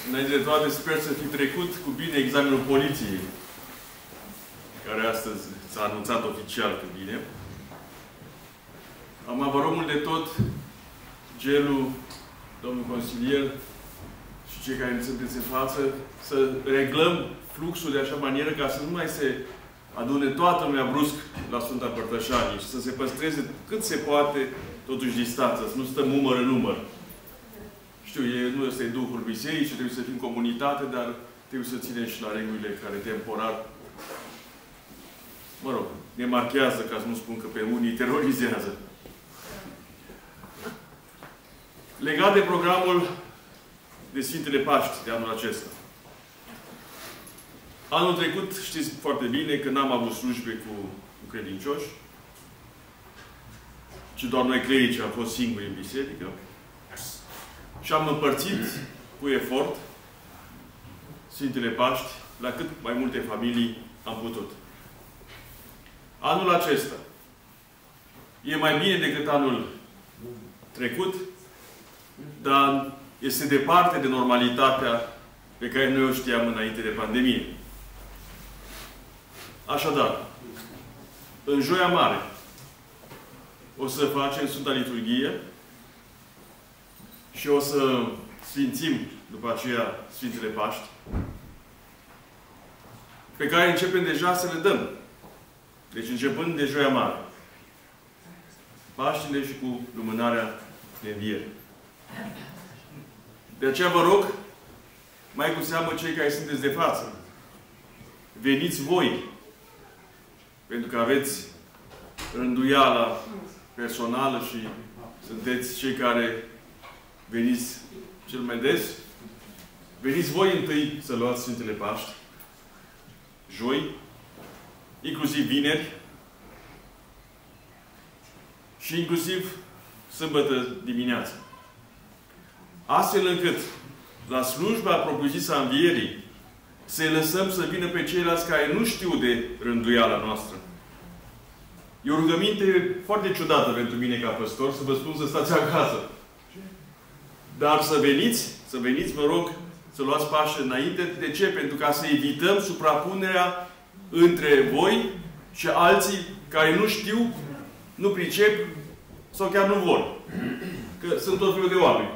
Înainte de toate, sper să fi trecut cu bine examenul poliției, care astăzi s-a anunțat oficial cu bine. Am vă rog mult de tot, gelul, domnul consilier și cei care sunteți în față, să reglăm fluxul de așa manieră ca să nu mai se adune toată lumea brusc la Sfânta Părtășanie și să se păstreze cât se poate totuși distanța, să nu stăm număr în număr. Știu, nu este Duhul Bisericii, trebuie să fim comunitate, dar trebuie să ținem și la regulile care temporar, mă rog, ne marchează, ca să nu spun că pe unii terorizează. Legat de programul de Sfintele Paști de anul acesta. Anul trecut, știți foarte bine că n-am avut slujbe cu credincioși, ci doar noi clerici am fost singuri în biserică. Și am împărțit cu efort Sfintele Paști la cât mai multe familii am putut. Anul acesta e mai bine decât anul trecut, dar este departe de normalitatea pe care noi o știam înainte de pandemie. Așadar, în Joia Mare o să facem Sfânta Liturghie și o să sfințim după aceea Sfintele Paști, pe care începem deja să le dăm. Deci începând de Joia Mare. Paștile și cu lumânarea de înviere. De aceea vă rog, mai cu seamă cei care sunteți de față, veniți voi, pentru că aveți rânduiala personală și sunteți cei care veniți cel mai des. Veniți voi întâi să luați Sfintele Paști, joi, inclusiv vineri și inclusiv sâmbătă dimineața. Astfel încât, la slujba propriu-zisă a învierii, să-i lăsăm să vină pe ceilalți care nu știu de rânduiala noastră. E o rugăminte foarte ciudată pentru mine ca păstor, să vă spun să stați acasă. Dar să veniți, vă rog, să luați pași înainte. De ce? Pentru ca să evităm suprapunerea între voi și alții care nu știu, nu pricep sau chiar nu vor. Că sunt tot felul de oameni.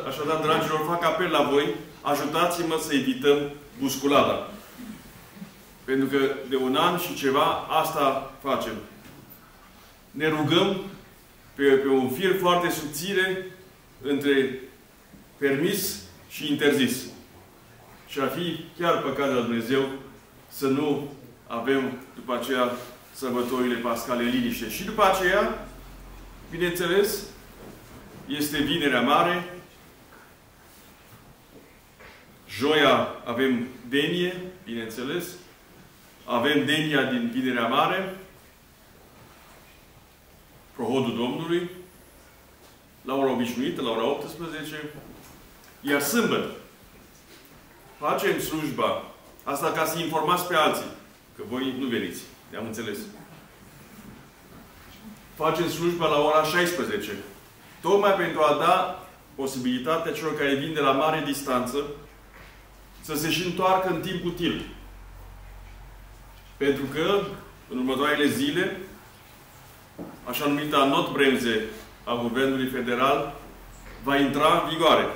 Așadar, dragilor, fac apel la voi, ajutați-mă să evităm busculada. Pentru că de un an și ceva, asta facem. Ne rugăm pe un fir foarte subțire între permis și interzis. Și ar fi chiar păcat de la Dumnezeu să nu avem după aceea sărbătorile pascale liniște. Și după aceea, bineînțeles, este Vinerea Mare. Joia avem denie, bineînțeles. Avem denia din Vinerea Mare. Prohodul Domnului. La ora obișnuită, la ora 18. Iar sâmbătă facem slujba. Asta ca să informați pe alții. Că voi nu veniți. Ne-am înțeles. Facem slujba la ora 16. Tocmai pentru a da posibilitatea celor care vin de la mare distanță să se și întoarcă în timp util. Pentru că, în următoarele zile, așa numita notbremse a Guvernului Federal va intra în vigoare.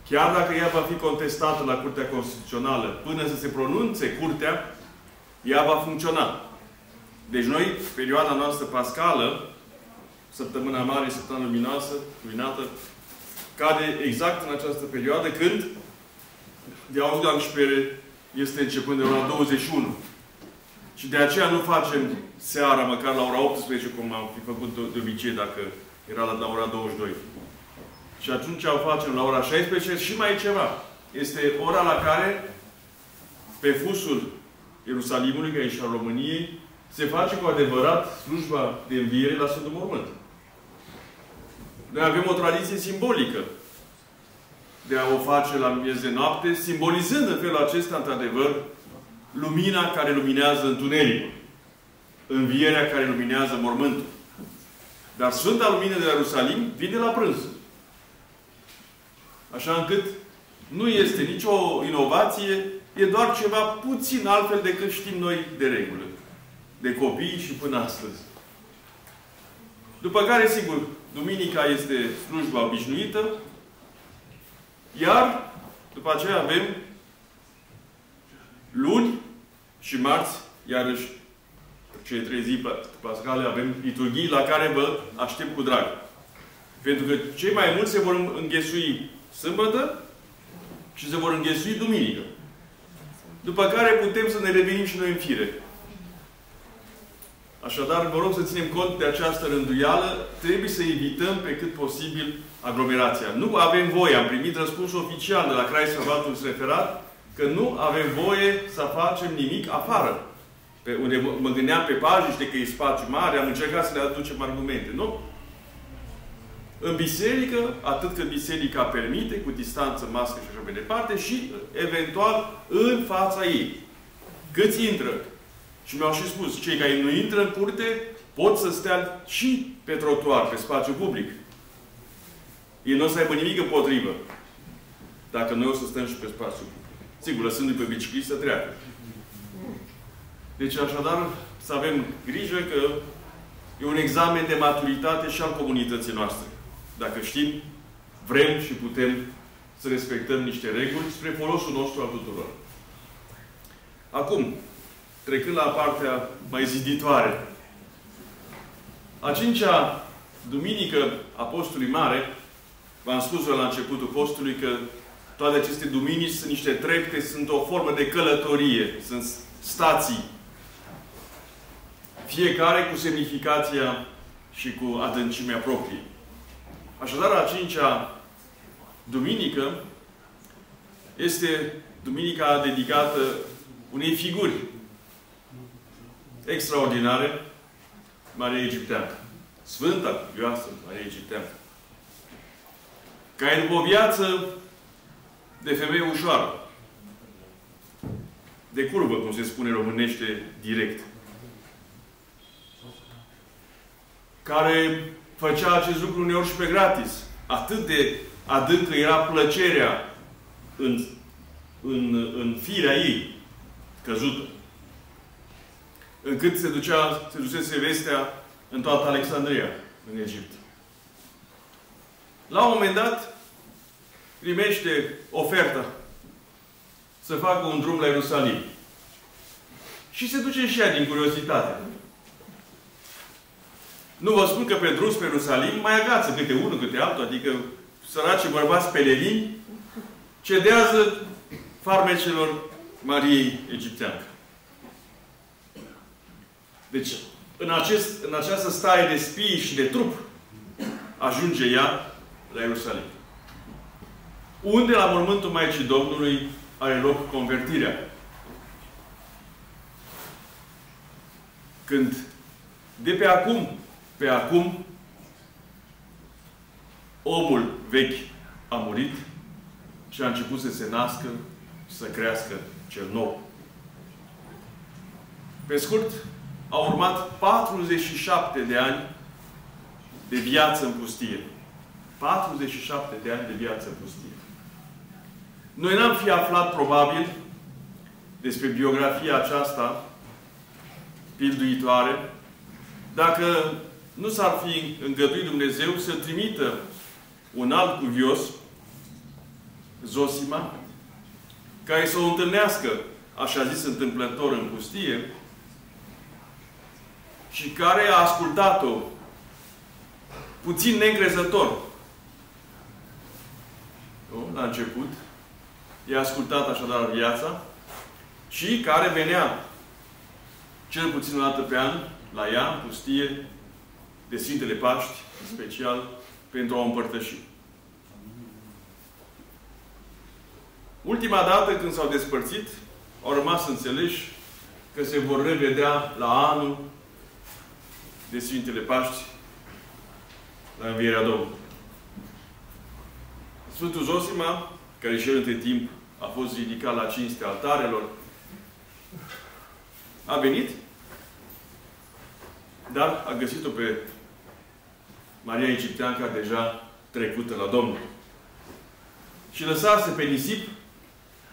Chiar dacă ea va fi contestată la Curtea Constituțională, până să se pronunțe Curtea, ea va funcționa. Deci noi, perioada noastră pascală, Săptămâna Mare, Săptămâna luminată, cade exact în această perioadă, când de auzul de anșpere este începând de ora 21. Și de aceea nu facem seara, măcar la ora 18, cum am fi făcut de obicei, dacă era la ora 22. Și atunci o facem la ora 16 și mai e ceva. Este ora la care, pe fusul Ierusalimului, care e și al României, se face cu adevărat slujba de înviere la Sfântul Mormânt. Noi avem o tradiție simbolică de a o face la miez de noapte, simbolizând în felul acesta, într-adevăr, lumina care luminează întunericul. Învierea care luminează mormântul. Dar Sfânta Lumină de la Ierusalim vine la prânz. Așa încât nu este nicio inovație, e doar ceva puțin altfel decât știm noi de regulă. De copii și până astăzi. După care, sigur, duminica este slujba obișnuită, iar după aceea avem luni și marți, iarăși, cele 3 zile pascale, avem liturghii la care vă aștept cu drag. Pentru că cei mai mulți se vor înghesui sâmbătă și se vor înghesui duminică. După care putem să ne revenim și noi în fire. Așadar, vă rog să ținem cont de această rânduială. Trebuie să evităm pe cât posibil aglomerația. Nu avem voie. Am primit răspunsul oficial de la Kreisverwaltung referat că nu avem voie să facem nimic afară. Pe unde mă gândeam pe pajiște că e spațiu mare, am încercat să le aducem argumente. Nu? În biserică, atât cât biserica permite, cu distanță, mască și așa mai departe, și eventual în fața ei. Câți intră? Și mi-au și spus, cei care nu intră în curte pot să stea și pe trotuar, pe spațiu public. Ei nu o să aibă nimic împotrivă. Dacă noi o să stăm și pe spațiu public. Sigur, lăsându-i pe biciclist să treacă. Deci, așadar, să avem grijă că e un examen de maturitate și al comunității noastre. Dacă știm, vrem și putem să respectăm niște reguli spre folosul nostru al tuturor. Acum, trecând la partea mai ziditoare. A 5-a duminică a postului mare, v-am spus la începutul postului că toate aceste duminici sunt niște trepte, sunt o formă de călătorie, sunt stații. Fiecare cu semnificația și cu adâncimea proprie. Așadar, a 5-a duminică este duminica dedicată unei figuri extraordinare, Maria Egipteană. Sfânta, cuvioasă Maria Egipteană. Care după o viață de femeie ușoară, de curvă, cum se spune românește direct, care făcea acest lucru uneori și pe gratis. Atât de adâncă era plăcerea în firea ei căzută, încât se dusese vestea în toată Alexandria, în Egipt. La un moment dat, primește oferta să facă un drum la Ierusalim. Și se duce și ea din curiozitate. Nu vă spun că pe drum spre Ierusalim mai agață câte unul, câte altul, adică săraci bărbați pelerini cedează farmecelor Mariei Egipteancă. Deci, în această stare de spii și de trup, ajunge ea la Ierusalim. Unde, la mormântul Maicii Domnului, are loc convertirea. Când, de pe acum, omul vechi a murit și a început să se nască și să crească cel nou. Pe scurt, au urmat 47 de ani de viață în pustie. 47 de ani de viață în pustie. Noi n-am fi aflat, probabil, despre biografia aceasta pilduitoare, dacă nu s-ar fi îngăduit Dumnezeu să trimită un alt cuvios, Zosima, care să o întâlnească, așa zis, întâmplător în pustie, și care a ascultat-o puțin neîncrezător. La început, i-a ascultat așadar viața și care venea cel puțin o dată pe an la ea, în pustie, de Sfintele Paști, în special, pentru a o împărtăși. Ultima dată când s-au despărțit, au rămas înțeleși că se vor revedea la anul de Sfintele Paști, la Învierea Domnului. Sfântul Zosima, care și el între timp a fost ridicat la cinstea altarelor, a venit, dar a găsit-o pe Maria Egipteanca deja trecută la Domnul. și lăsase pe nisip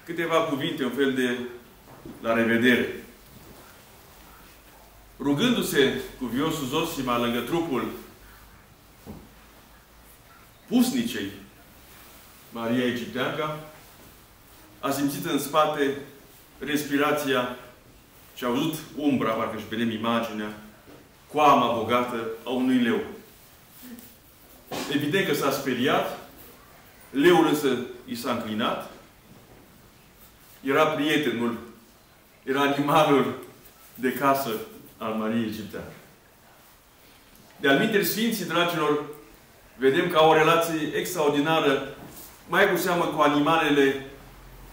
câteva cuvinte, un fel de la revedere. Rugându-se cuviosul Zosima lângă trupul pusnicei Maria Egipteanca, a simțit în spate respirația și a văzut umbra, parcă și vedem imaginea, coama bogată a unui leu. Evident că s-a speriat, leul însă i s-a înclinat, era prietenul, era animalul de casă al Mariei Egipteanca. De-al minteri Sfinții, dragilor, vedem că au o relație extraordinară, mai cu seamă cu animalele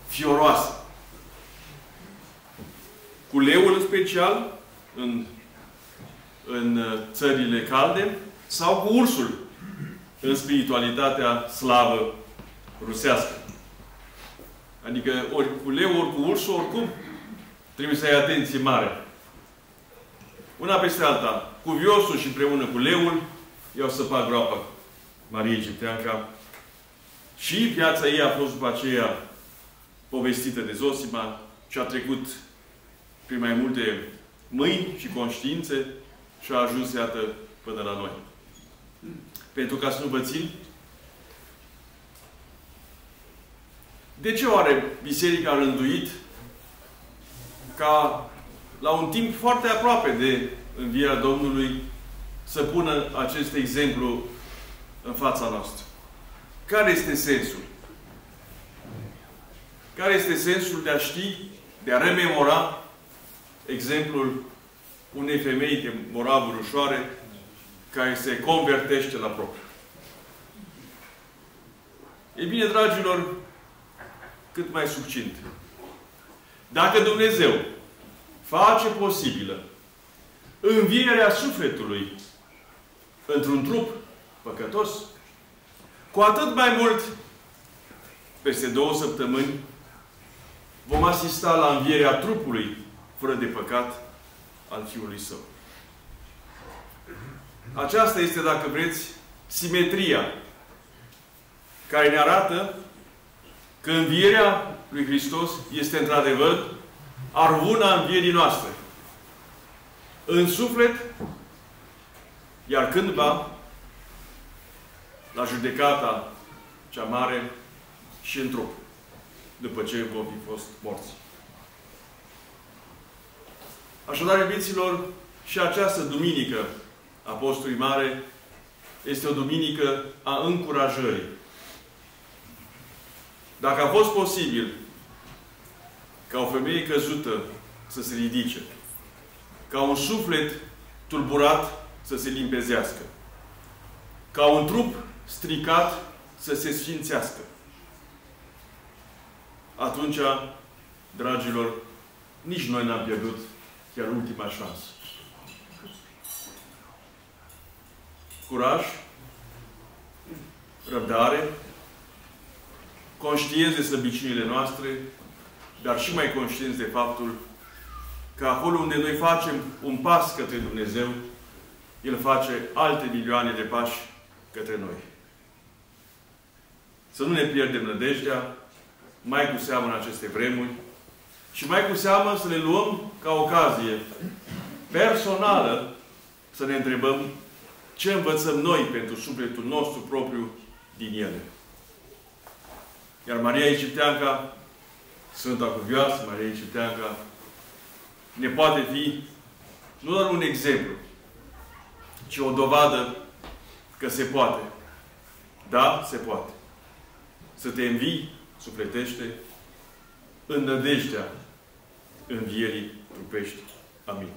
fioroase. Cu leul în special, în țările calde, sau cu ursul, în spiritualitatea slavă rusească. Adică ori cu leu, ori cu ursul, oricum, trebuie să ai atenție mare. Una peste alta, cuviosul și împreună cu leul, i-au săpat groapa Mariei Egipteanca și viața ei a fost după aceea povestită de Zosima și a trecut prin mai multe mâini și conștiințe și a ajuns, iată, până la noi. Pentru ca să nu vă țin, de ce oare Biserica a rânduit ca la un timp foarte aproape de învierea Domnului să pună acest exemplu în fața noastră? Care este sensul? Care este sensul de a ști, de a rememora exemplul unei femei de moravuri ușoare care se convertește la propriu? Ei bine, dragilor, cât mai succint. Dacă Dumnezeu face posibilă învierea sufletului într-un trup păcătos, cu atât mai mult, peste 2 săptămâni, vom asista la învierea trupului fără de păcat al Fiului Său. Aceasta este, dacă vreți, simetria care ne arată că învierea lui Hristos este într-adevăr arvuna învierii noastre. În suflet, iar cândva, la judecata cea mare, și în trup, după ce vom fi fost morți. Așadar, iubiților, și această duminică a Postului Mare este o duminică a încurajării. Dacă a fost posibil ca o femeie căzută să se ridice, ca un suflet tulburat să se limpezească, ca un trup stricat să se sfințească, atunci, dragilor, nici noi n-am pierdut chiar ultima șansă. Curaj, răbdare, conștienți de slăbiciunile noastre, dar și mai conștienți de faptul că acolo unde noi facem un pas către Dumnezeu, El face alte milioane de pași către noi. Să nu ne pierdem nădejdea, mai cu seamă în aceste vremuri, și mai cu seamă să le luăm ca ocazie personală să ne întrebăm ce învățăm noi pentru sufletul nostru propriu din ele. Iar Maria Egipteanca, Sfânta Cuvioasă, Maria Egipteanca, ne poate fi nu doar un exemplu, ci o dovadă că se poate. Da, se poate. Să te învii sufletește în nădejdea învierii trupești. Amin.